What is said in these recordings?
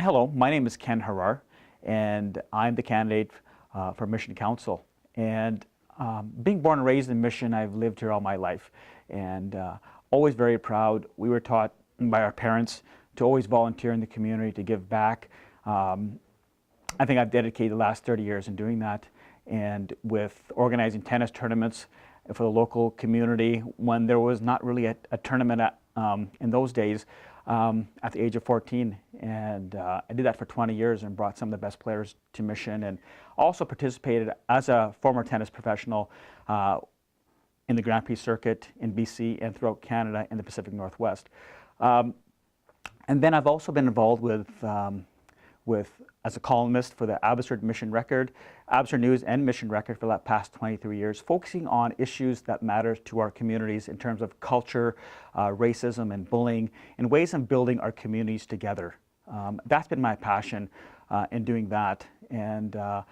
Hello, my name is Ken Herar, and I'm the candidate for Mission Council. And being born and raised in Mission, I've lived here all my life, and always very proud. We were taught by our parents to always volunteer in the community, to give back. I think I've dedicated the last 30 years in doing that, and with organizing tennis tournaments for the local community when there was not really a tournament in those days. At the age of 14, and I did that for 20 years and brought some of the best players to Mission, and also participated as a former tennis professional in the Grand Prix circuit in BC and throughout Canada in the Pacific Northwest. And then I've also been involved with as a columnist for the Abbotsford Mission Record, Abbotsford News and Mission Record for the past 23 years, focusing on issues that matter to our communities in terms of culture, racism and bullying, and ways of building our communities together. That's been my passion in doing that. And I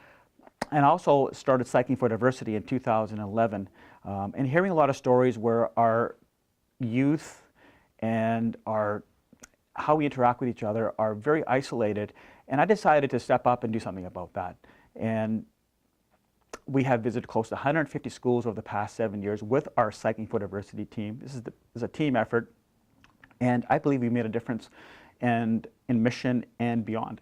also started Cycling for Diversity in 2011, and hearing a lot of stories where our youth and how we interact with each other are very isolated. And I decided to step up and do something about that. And we have visited close to 150 schools over the past 7 years with our Cycling for Diversity team. This is a team effort, and I believe we made a difference in Mission and beyond.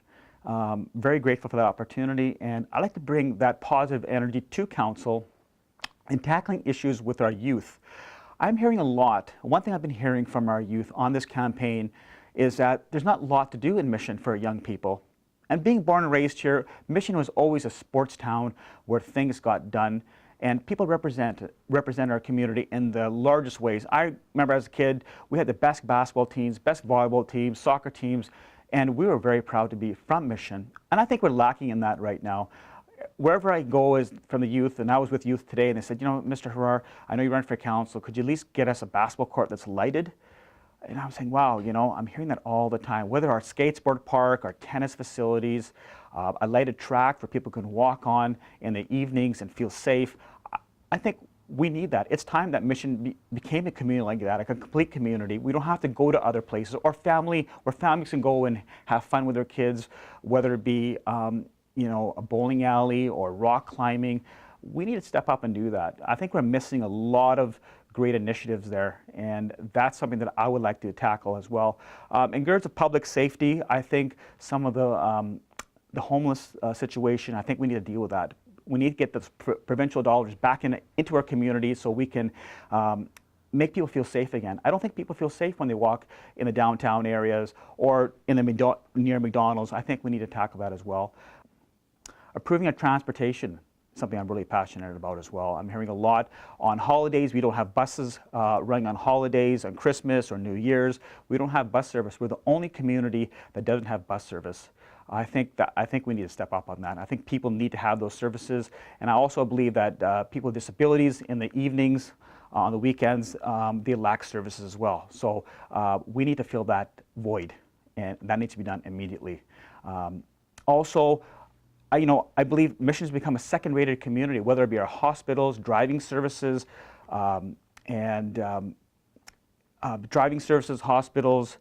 Very grateful for that opportunity, and I like to bring that positive energy to Council in tackling issues with our youth. I'm hearing a lot. One thing I've been hearing from our youth on this campaign is that there's not a lot to do in Mission for young people. And being born and raised here, Mission was always a sports town where things got done, and people represent our community in the largest ways. I remember as a kid, we had the best basketball teams, best volleyball teams, soccer teams, and we were very proud to be from Mission. And I think we're lacking in that right now. Wherever I go is from the youth, and I was with youth today, and they said, you know, Mr. Herar, I know you run for council, could you at least get us a basketball court that's lighted? And I'm saying, wow, you know, I'm hearing that all the time. Whether our skateboard park, our tennis facilities, a lighted track for people can walk on in the evenings and feel safe. I think we need that. It's time that Mission became a community like that, a complete community. We don't have to go to other places, or families can go and have fun with their kids, whether it be, you know, a bowling alley or rock climbing. We need to step up and do that. I think we're missing a lot of great initiatives there, and that's something that I would like to tackle as well. In regards to public safety, I think some of the homeless situation, I think we need to deal with that. We need to get the provincial dollars back into our communities so we can make people feel safe again. I don't think people feel safe when they walk in the downtown areas or in the near McDonald's. I think we need to tackle that as well. Approving of transportation, something I'm really passionate about as well. I'm hearing a lot on holidays. We don't have buses running on holidays, on Christmas or New Year's. We don't have bus service. We're the only community that doesn't have bus service. I think we need to step up on that. I think people need to have those services, and I also believe that people with disabilities in the evenings, on the weekends, they lack services as well. So we need to fill that void, and that needs to be done immediately. Also, I believe Mission's become a second-rated community, whether it be our hospitals, driving services, hospitals,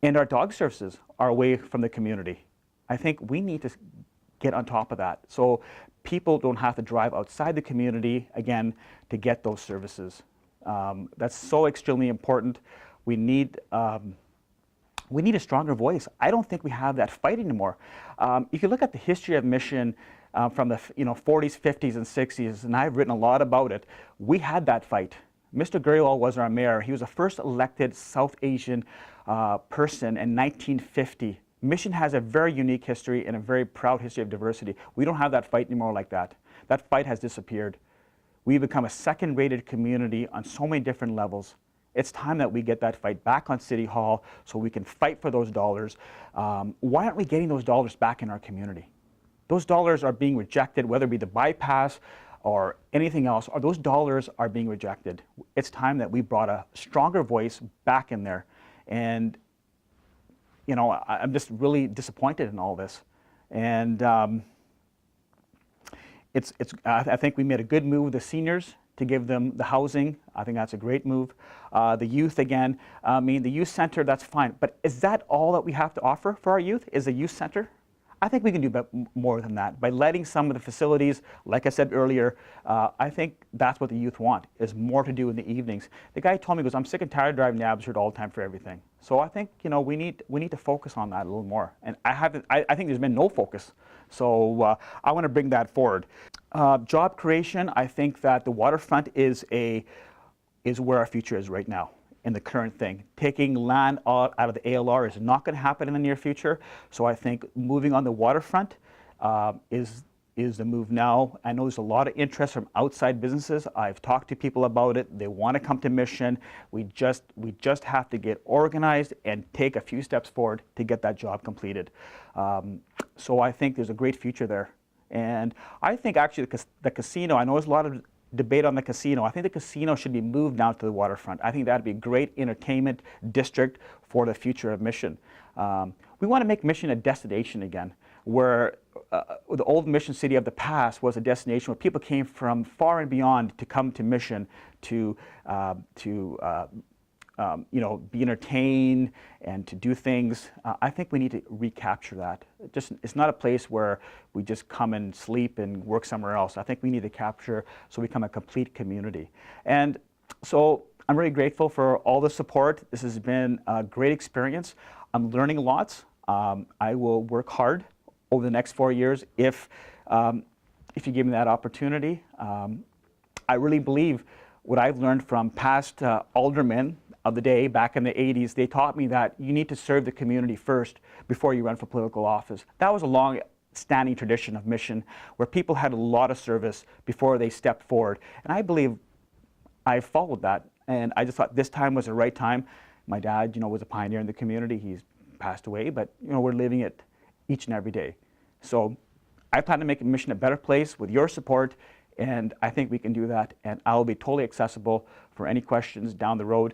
and our dog services are away from the community. I think we need to get on top of that so people don't have to drive outside the community, again, to get those services. That's so extremely important. We need a stronger voice. I don't think we have that fight anymore. If you look at the history of Mission from the 40s, 50s, and 60s, and I've written a lot about it, we had that fight. Mr. Grewal was our mayor. He was the first elected South Asian person in 1950. Mission has a very unique history and a very proud history of diversity. We don't have that fight anymore like that. That fight has disappeared. We've become a second-rated community on so many different levels. It's time that we get that fight back on City Hall so we can fight for those dollars. Why aren't we getting those dollars back in our community? Those dollars are being rejected, whether it be the bypass or anything else, or those dollars are being rejected. It's time that we brought a stronger voice back in there. And, you know, I'm just really disappointed in all this. And I think we made a good move with the seniors to give them the housing. I think that's a great move. The youth, again, I mean, the youth center, that's fine. But is that all that we have to offer for our youth, is a youth center? I think we can do more than that. By letting some of the facilities, like I said earlier, I think that's what the youth want, is more to do in the evenings. The guy told me, he goes, I'm sick and tired of driving to Abbotsford all the time for everything. So I think, you know, we need to focus on that a little more. And I think there's been no focus. So I want to bring that forward. Job creation, I think that the waterfront is where our future is right now in the current thing. Taking land out of the ALR is not going to happen in the near future. So I think moving on the waterfront is the move now. I know there's a lot of interest from outside businesses. I've talked to people about it. They want to come to Mission. We just have to get organized and take a few steps forward to get that job completed. So I think there's a great future there. And I think actually the casino, I know there's a lot of debate on the casino. I think the casino should be moved now to the waterfront. I think that'd be a great entertainment district for the future of Mission. We want to make Mission a destination again, where the old Mission city of the past was a destination where people came from far and beyond to come to Mission to you know, be entertained and to do things. I think we need to recapture that. It's not a place where we just come and sleep and work somewhere else. I think we need to capture so we become a complete community. And so I'm really grateful for all the support. This has been a great experience. I'm learning lots. I will work hard over the next 4 years if you give me that opportunity. I really believe what I've learned from past aldermen of the day back in the 80s, they taught me that you need to serve the community first before you run for political office. That was a long-standing tradition of Mission where people had a lot of service before they stepped forward. And I believe I followed that. And I just thought this time was the right time. My dad, you know, was a pioneer in the community. He's passed away, but you know, we're living it each and every day. So I plan to make Mission a better place with your support, and I think we can do that. And I'll be totally accessible for any questions down the road.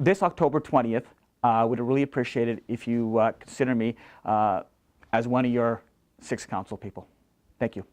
This October 20th, I would really appreciate it if you consider me as one of your 6 council people. Thank you.